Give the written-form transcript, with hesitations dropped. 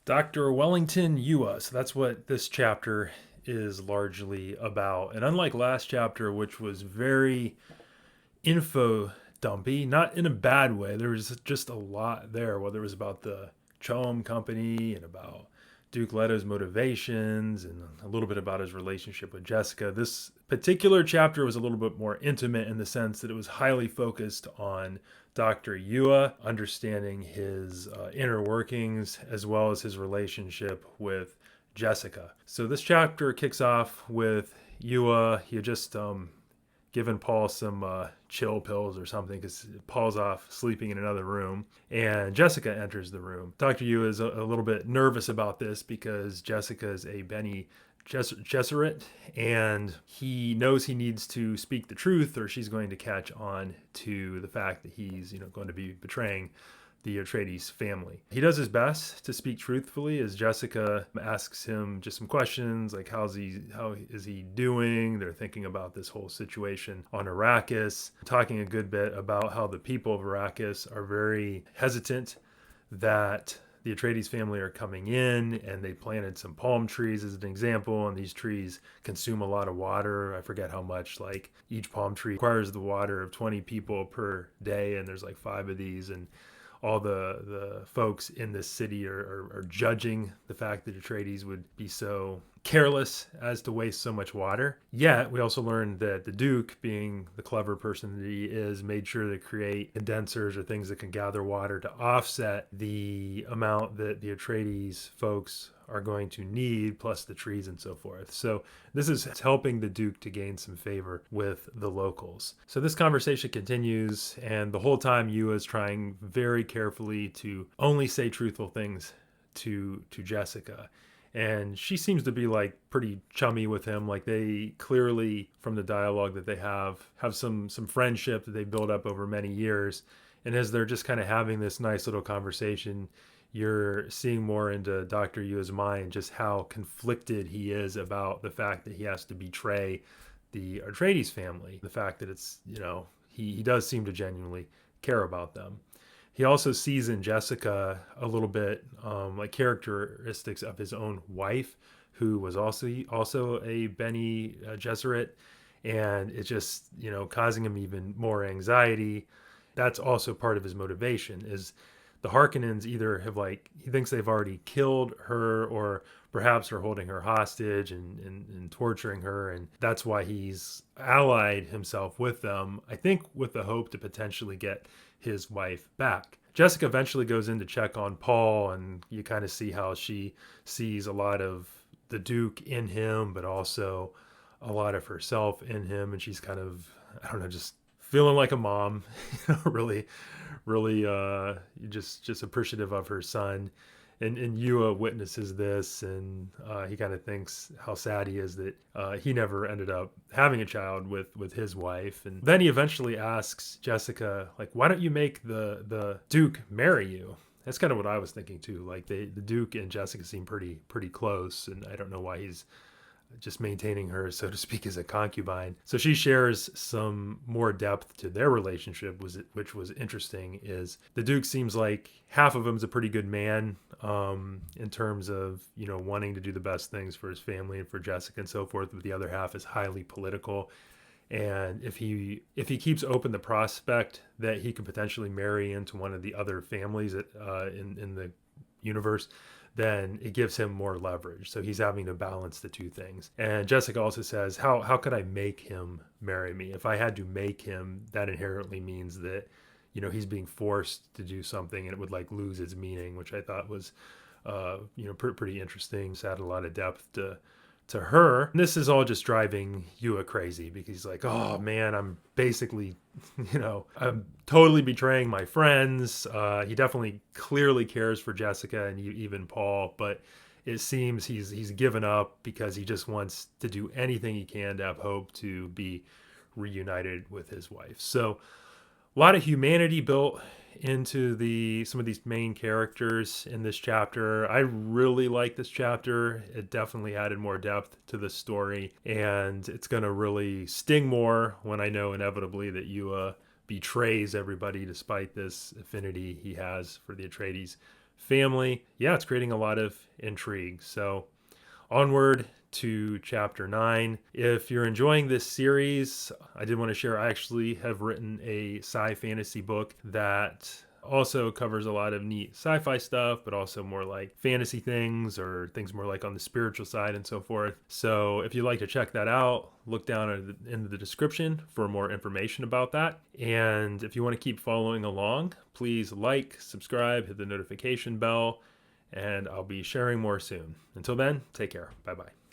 Dr. Wellington Yua. So that's what this chapter is largely about. And unlike last chapter, which was very info dumpy, not in a bad way, there was just a lot there, whether it was about the Chom Company and about Duke Leto's motivations and a little bit about his relationship with Jessica. This particular chapter was a little bit more intimate in the sense that it was highly focused on Dr. Yua, understanding his inner workings as well as his relationship with Jessica. So this chapter kicks off with Yua. He had just given Paul some chill pills or something because Paul's off sleeping in another room, and Jessica enters the room. Dr. Yu is a little bit nervous about this because Jessica is a Bene Gesserit, and he knows he needs to speak the truth or she's going to catch on to the fact that he's going to be betraying the Atreides family. He does his best to speak truthfully as Jessica asks him just some questions like how is he doing? They're thinking about this whole situation on Arrakis, talking a good bit about how the people of Arrakis are very hesitant that the Atreides family are coming in, and they planted some palm trees as an example, and these trees consume a lot of water. I forget how much, like each palm tree requires the water of 20 people per day, and there's like 5 of these, and all the folks in this city are judging the fact that Atreides would be so careless as to waste so much water. Yet, we also learned that the Duke, being the clever person that he is, made sure to create condensers or things that can gather water to offset the amount that the Atreides folks are going to need, plus the trees and so forth. So this is helping the Duke to gain some favor with the locals. So this conversation continues, and the whole time Yu is trying very carefully to only say truthful things to Jessica. And she seems to be like pretty chummy with him. Like they clearly, from the dialogue that they have some friendship that they built up over many years. And as they're just kind of having this nice little conversation, you're seeing more into Dr. Yu's mind, just how conflicted he is about the fact that he has to betray the Atreides family. The fact that it's, he does seem to genuinely care about them. He also sees in Jessica a little bit like characteristics of his own wife, who was also a Bene Gesserit, and it's just causing him even more anxiety. That's also part of his motivation. Is the Harkonnens either have he thinks they've already killed her, or perhaps are holding her hostage and torturing her, and that's why he's allied himself with them. I think with the hope to potentially get his wife back. Jessica eventually goes in to check on Paul, and you kind of see how she sees a lot of the Duke in him, but also a lot of herself in him, and she's kind of, I don't know, just feeling like a mom, really just appreciative of her son. And Yua witnesses this, and he kind of thinks how sad he is that he never ended up having a child with his wife. And then he eventually asks Jessica, like, why don't you make the Duke marry you? That's kind of what I was thinking too. Like the Duke and Jessica seem pretty close, and I don't know why he's just maintaining her, so to speak, as a concubine. So she shares some more depth to their relationship, which was interesting. Is the Duke seems like half of him is a pretty good man in terms of wanting to do the best things for his family and for Jessica and so forth, but the other half is highly political. And if he keeps open the prospect that he could potentially marry into one of the other families in the universe, then it gives him more leverage. So he's having to balance the two things. And Jessica also says, how could I make him marry me? If I had to make him, that inherently means that, he's being forced to do something, and it would lose its meaning, which I thought was, pretty interesting. It's added a lot of depth to her. And this is all just driving Yua crazy because he's like, oh man, I'm basically, I'm totally betraying my friends. He definitely clearly cares for Jessica and even Paul, but it seems he's given up because he just wants to do anything he can to have hope to be reunited with his wife. So a lot of humanity built into some of these main characters in this chapter. I really like this chapter. It definitely added more depth to the story, and it's going to really sting more when I know inevitably that Yua betrays everybody despite this affinity he has for the Atreides family. Yeah, it's creating a lot of intrigue. So onward to chapter 9. If you're enjoying this series, I did want to share I actually have written a sci fantasy book that also covers a lot of neat sci-fi stuff, but also more like fantasy things or things more like on the spiritual side and so forth. So if you'd like to check that out, look down in the description for more information about that. And if you want to keep following along, please like, subscribe, hit the notification bell, and I'll be sharing more soon. Until then, take care. Bye bye.